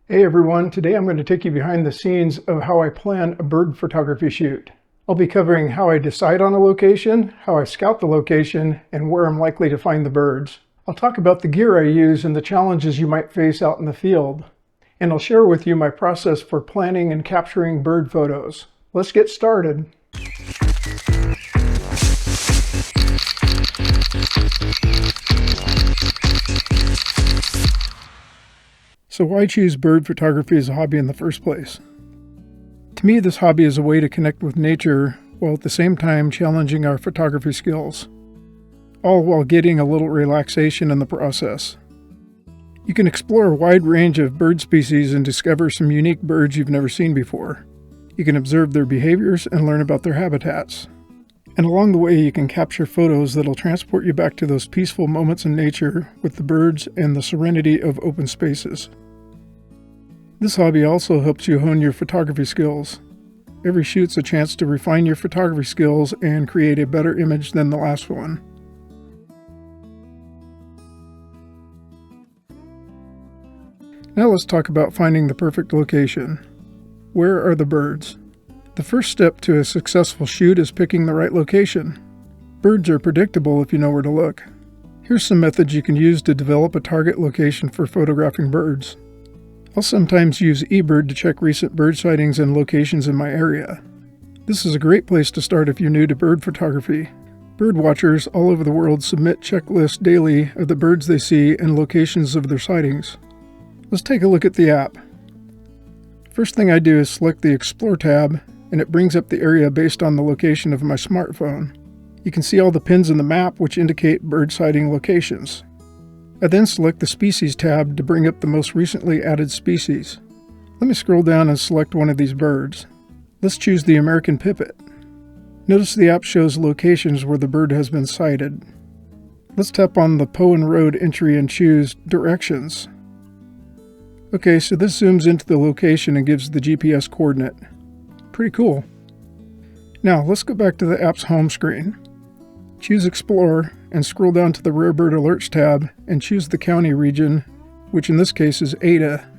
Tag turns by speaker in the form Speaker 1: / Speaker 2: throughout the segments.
Speaker 1: Hey everyone, today I'm going to take you behind the scenes of how I plan a bird photography shoot. I'll be covering how I decide on a location, how I scout the location, and where I'm likely to find the birds. I'll talk about the gear I use and the challenges you might face out in the field. And I'll share with you my process for planning and capturing bird photos. Let's get started. So why choose bird photography as a hobby in the first place? To me, this hobby is a way to connect with nature while at the same time challenging our photography skills, all while getting a little relaxation in the process. You can explore a wide range of bird species and discover some unique birds you've never seen before. You can observe their behaviors and learn about their habitats. And along the way, you can capture photos that'll transport you back to those peaceful moments in nature with the birds and the serenity of open spaces. This hobby also helps you hone your photography skills. Every shoot's a chance to refine your photography skills and create a better image than the last one. Now let's talk about finding the perfect location. Where are the birds? The first step to a successful shoot is picking the right location. Birds are predictable if you know where to look. Here's some methods you can use to develop a target location for photographing birds. I'll sometimes use eBird to check recent bird sightings and locations in my area. This is a great place to start if you're new to bird photography. Bird watchers all over the world submit checklists daily of the birds they see and locations of their sightings. Let's take a look at the app. First thing I do is select the Explore tab, and it brings up the area based on the location of my smartphone. You can see all the pins in the map which indicate bird sighting locations. I then select the Species tab to bring up the most recently added species. Let me scroll down and select one of these birds. Let's choose the American pipit. Notice the app shows locations where the bird has been sighted. Let's tap on the Poen Road entry and choose Directions. Okay, so this zooms into the location and gives the GPS coordinate. Pretty cool. Now let's go back to the app's home screen. Choose Explore and scroll down to the Rare Bird Alerts tab and choose the county region, which in this case is Ada.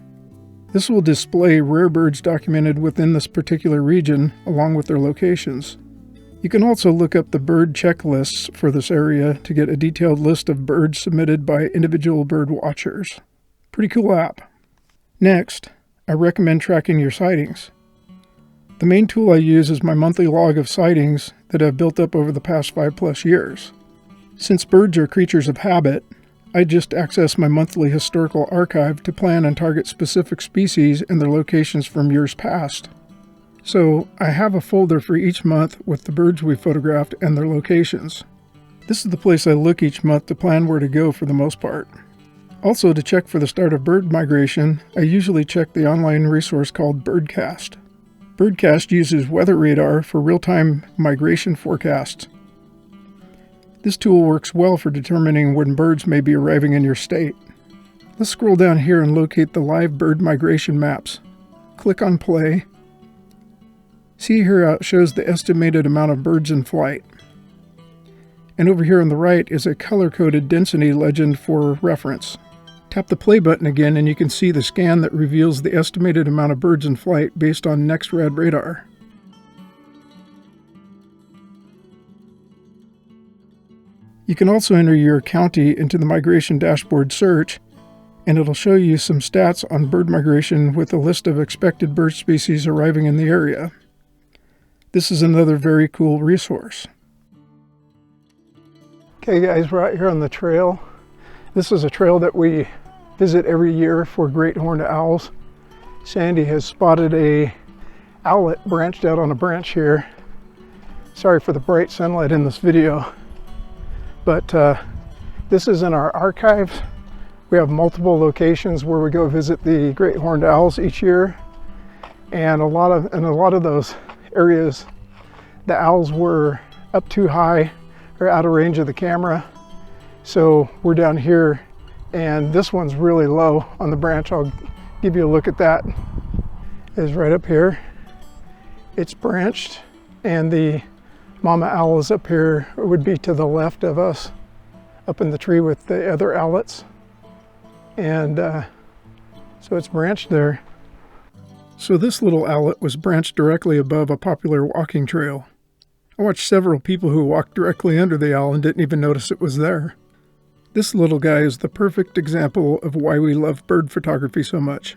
Speaker 1: This will display rare birds documented within this particular region along with their locations. You can also look up the bird checklists for this area to get a detailed list of birds submitted by individual bird watchers. Pretty cool app. Next, I recommend tracking your sightings. The main tool I use is my monthly log of sightings that I've built up over the past 5+ years. Since birds are creatures of habit, I just access my monthly historical archive to plan and target specific species and their locations from years past. So I have a folder for each month with the birds we photographed and their locations. This is the place I look each month to plan where to go for the most part. Also, to check for the start of bird migration, I usually check the online resource called Birdcast. Birdcast uses weather radar for real-time migration forecasts. This tool works well for determining when birds may be arriving in your state. Let's scroll down here and locate the live bird migration maps. Click on play. See here how it shows the estimated amount of birds in flight. And over here on the right is a color-coded density legend for reference. Tap the play button again and you can see the scan that reveals the estimated amount of birds in flight based on NextRad radar. You can also enter your county into the migration dashboard search, and it'll show you some stats on bird migration with a list of expected bird species arriving in the area. This is another very cool resource. Okay guys, we're out here on the trail. This is a trail that we visit every year for great horned owls. Sandy has spotted a owlet branched out on a branch here. Sorry for the bright sunlight in this video, but this is in our archives. We have multiple locations where we go visit the great horned owls each year, and a lot of those areas the owls were up too high or out of range of the camera. So we're down here, and this one's really low on the branch. I'll give you a look at that. It's right up here. It's branched, and the mama owl is up here, or would be to the left of us, up in the tree with the other owlets. And So it's branched there. So this little owlet was branched directly above a popular walking trail. I watched several people who walked directly under the owl and didn't even notice it was there. This little guy is the perfect example of why we love bird photography so much.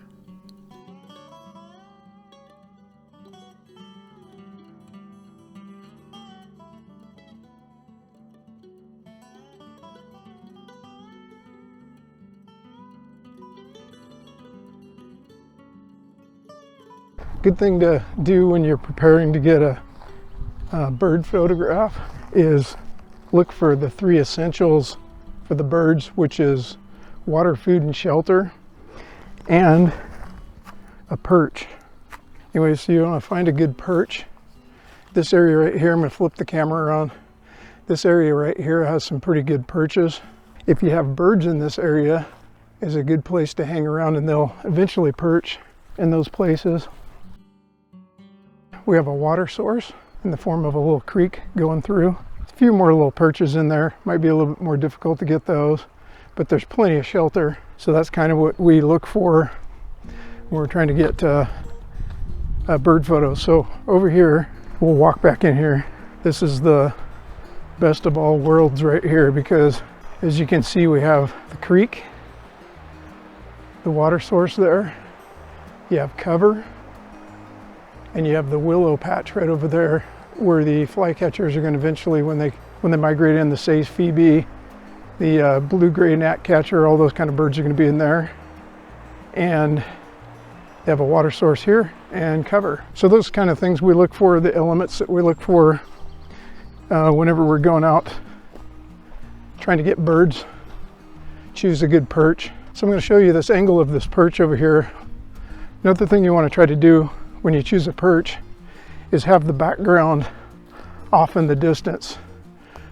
Speaker 1: Good thing to do when you're preparing to get a bird photograph is look for the 3 essentials for the birds, which is water, food, and shelter, and a perch. Anyway, so you want to find a good perch. This area right here, I'm going to flip the camera around. This area right here has some pretty good perches. If you have birds in this area, is a good place to hang around, and they'll eventually perch in those places. We have a water source in the form of a little creek going through. A few more little perches in there. Might be a little bit more difficult to get those, but there's plenty of shelter. So that's kind of what we look for when we're trying to get bird photos. So over here, we'll walk back in here. This is the best of all worlds right here, because as you can see, we have the creek, the water source there. You have cover, and you have the willow patch right over there where the flycatchers are going to eventually, when they migrate in, the Say's phoebe, the blue-gray gnatcatcher, all those kind of birds are going to be in there. And they have a water source here and cover. So those kind of things we look for, the elements that we look for whenever we're going out trying to get birds. Choose a good perch. So I'm going to show you this angle of this perch over here. Another thing you want to try to do when you choose a perch is have the background off in the distance.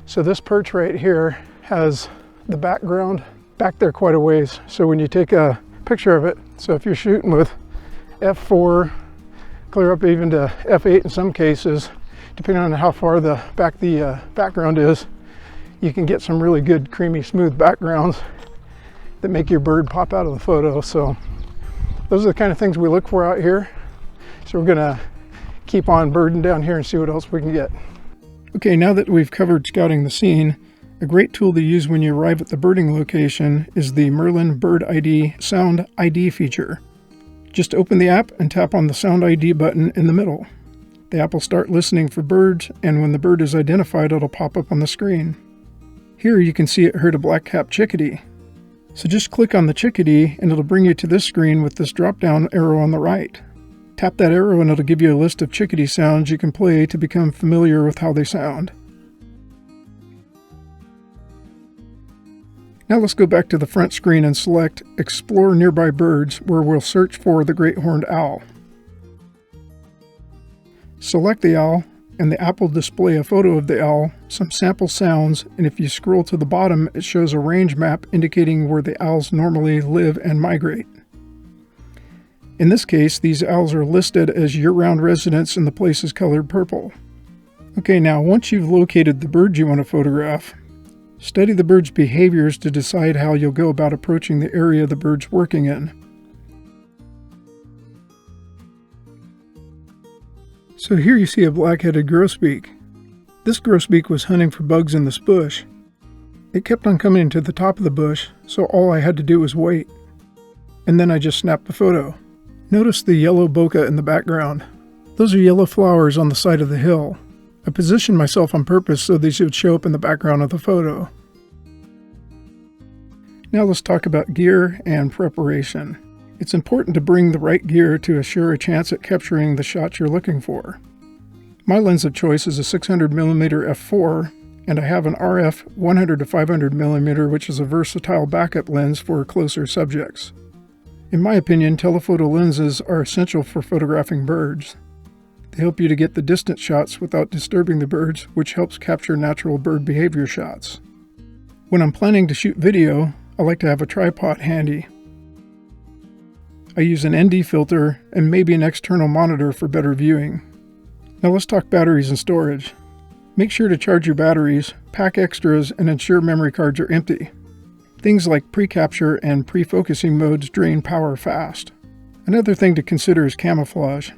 Speaker 1: So this perch right here has the background back there quite a ways. So when you take a picture of it, so if you're shooting with f4, clear up even to f8 in some cases, depending on how far the background is, you can get some really good creamy smooth backgrounds that make your bird pop out of the photo. So those are the kind of things we look for out here. So we're gonna keep on birding down here and see what else we can get. Okay, now that we've covered scouting the scene, a great tool to use when you arrive at the birding location is the Merlin Bird ID Sound ID feature. Just open the app and tap on the Sound ID button in the middle. The app will start listening for birds, and when the bird is identified, it'll pop up on the screen. Here you can see it heard a black-capped chickadee. So just click on the chickadee and it'll bring you to this screen with this drop-down arrow on the right. Tap that arrow and it'll give you a list of chickadee sounds you can play to become familiar with how they sound. Now let's go back to the front screen and select Explore Nearby Birds, where we'll search for the great horned owl. Select the owl, and the app will display a photo of the owl, some sample sounds, and if you scroll to the bottom, it shows a range map indicating where the owls normally live and migrate. In this case, these owls are listed as year-round residents and the place is colored purple. Okay, now once you've located the bird you want to photograph, study the bird's behaviors to decide how you'll go about approaching the area the bird's working in. So here you see a black-headed grosbeak. This grosbeak was hunting for bugs in this bush. It kept on coming to the top of the bush, so all I had to do was wait. And then I just snapped the photo. Notice the yellow bokeh in the background. Those are yellow flowers on the side of the hill. I positioned myself on purpose so these would show up in the background of the photo. Now let's talk about gear and preparation. It's important to bring the right gear to assure a chance at capturing the shot you're looking for. My lens of choice is a 600mm f4, and I have an RF 100 to 500mm, which is a versatile backup lens for closer subjects. In my opinion, telephoto lenses are essential for photographing birds. They help you to get the distant shots without disturbing the birds, which helps capture natural bird behavior shots. When I'm planning to shoot video, I like to have a tripod handy. I use an ND filter and maybe an external monitor for better viewing. Now let's talk batteries and storage. Make sure to charge your batteries, pack extras, and ensure memory cards are empty. Things like pre-capture and pre-focusing modes drain power fast. Another thing to consider is camouflage.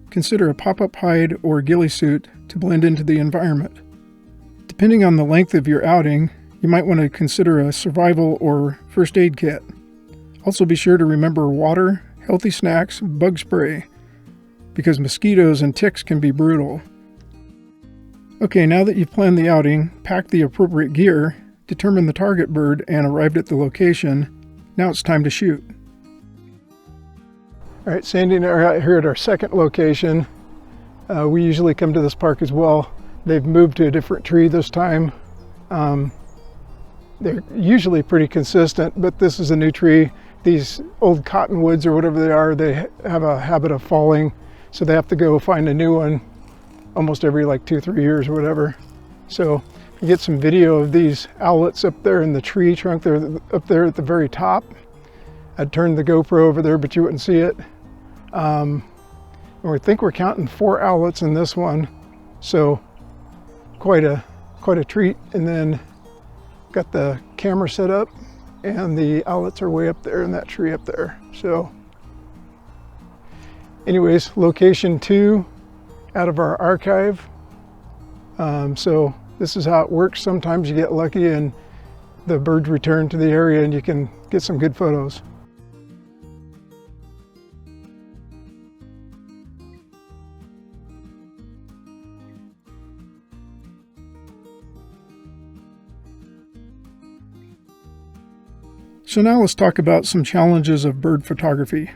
Speaker 1: Consider a pop-up hide or ghillie suit to blend into the environment. Depending on the length of your outing, you might want to consider a survival or first aid kit. Also be sure to remember water, healthy snacks, bug spray, because mosquitoes and ticks can be brutal. Okay, now that you've planned the outing, packed the appropriate gear, determined the target bird, and arrived at the location, now it's time to shoot. All right, Sandy and I are out here at our second location. We usually come to this park as well. They've moved to a different tree this time. They're usually pretty consistent, but this is a new tree. These old cottonwoods or whatever they are, they have a habit of falling, so they have to go find a new one almost every like 2-3 years or whatever. So you get some video of these owlets up there in the tree trunk. They're up there at the very top. I'd turn the GoPro over there, but you wouldn't see it. And we think we're counting 4 owlets in this one, so quite a treat. And then got the camera set up, and the owlets are way up there in that tree up there. So anyways, location 2 out of our archive. So this is how it works. Sometimes you get lucky and the birds return to the area and you can get some good photos. So now let's talk about some challenges of bird photography.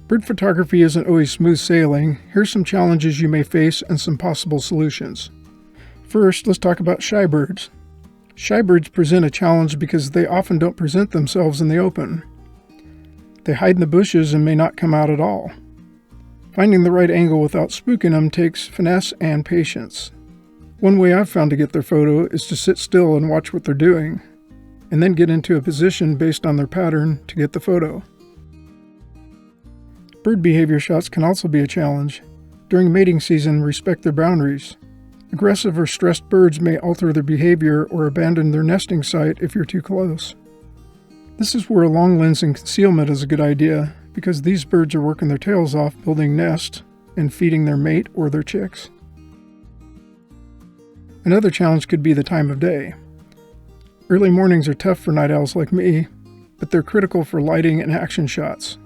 Speaker 1: Bird photography isn't always smooth sailing. Here's some challenges you may face and some possible solutions. First, let's talk about shy birds. Shy birds present a challenge because they often don't present themselves in the open. They hide in the bushes and may not come out at all. Finding the right angle without spooking them takes finesse and patience. One way I've found to get their photo is to sit still and watch what they're doing, and then get into a position based on their pattern to get the photo. Bird behavior shots can also be a challenge. During mating season, respect their boundaries. Aggressive or stressed birds may alter their behavior or abandon their nesting site if you're too close. This is where a long lens and concealment is a good idea, because these birds are working their tails off building nests and feeding their mate or their chicks. Another challenge could be the time of day. Early mornings are tough for night owls like me, but they're critical for lighting and action shots.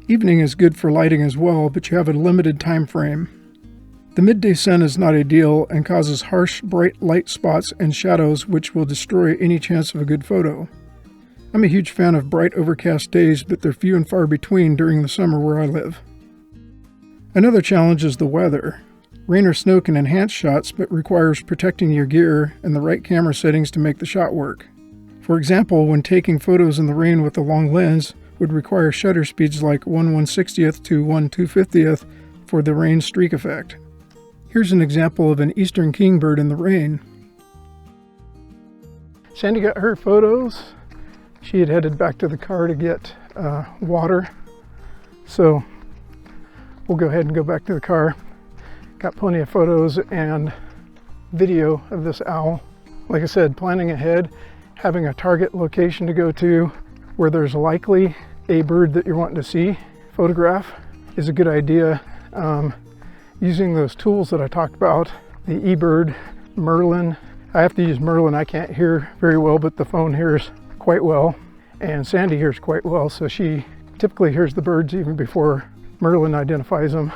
Speaker 1: Evening is good for lighting as well, but you have a limited time frame. The midday sun is not ideal and causes harsh, bright light spots and shadows which will destroy any chance of a good photo. I'm a huge fan of bright overcast days, but they're few and far between during the summer where I live. Another challenge is the weather. Rain or snow can enhance shots, but requires protecting your gear and the right camera settings to make the shot work. For example, when taking photos in the rain with a long lens would require shutter speeds like 1/160th to 1/250th for the rain streak effect. Here's an example of an eastern kingbird in the rain. Sandy got her photos. She had headed back to the car to get water. So we'll go ahead and go back to the car. Got plenty of photos and video of this owl. Like I said, planning ahead, having a target location to go to where there's likely a bird that you're wanting to see, photograph, is a good idea. Using those tools that I talked about, the eBird, Merlin. I have to use Merlin. I can't hear very well, but the phone hears quite well. And Sandy hears quite well, so she typically hears the birds even before Merlin identifies them.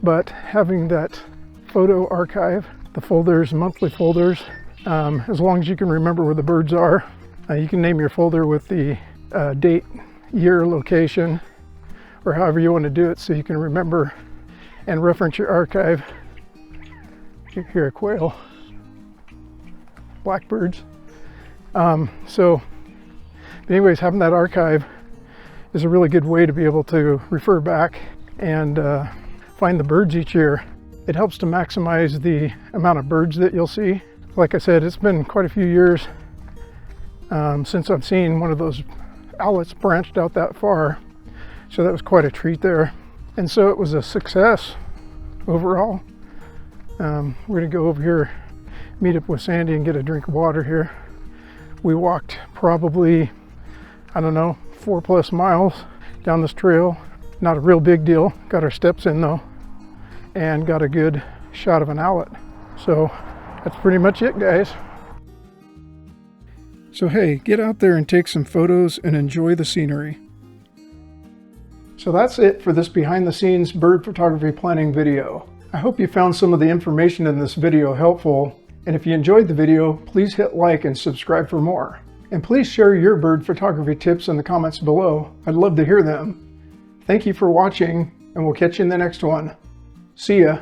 Speaker 1: But having that photo archive, the folders, monthly folders, as long as you can remember where the birds are, you can name your folder with the date, year, location, or however you want to do it so you can remember and reference your archive. You hear a quail, blackbirds. But anyways, having that archive is a really good way to be able to refer back and find the birds each year. It helps to maximize the amount of birds that you'll see. Like I said, it's been quite a few years since I've seen one of those owlets branched out that far. So that was quite a treat there. And so it was a success overall. We're gonna go over here, meet up with Sandy and get a drink of water here. We walked probably, I don't know, 4+ miles down this trail. Not a real big deal. Got our steps in though, and got a good shot of an owlet. So that's pretty much it, guys. So hey, get out there and take some photos and enjoy the scenery. So that's it for this behind the scenes bird photography planning video. I hope you found some of the information in this video helpful, and if you enjoyed the video, please hit like and subscribe for more. And please share your bird photography tips in the comments below. I'd love to hear them. Thank you for watching, and we'll catch you in the next one. See ya.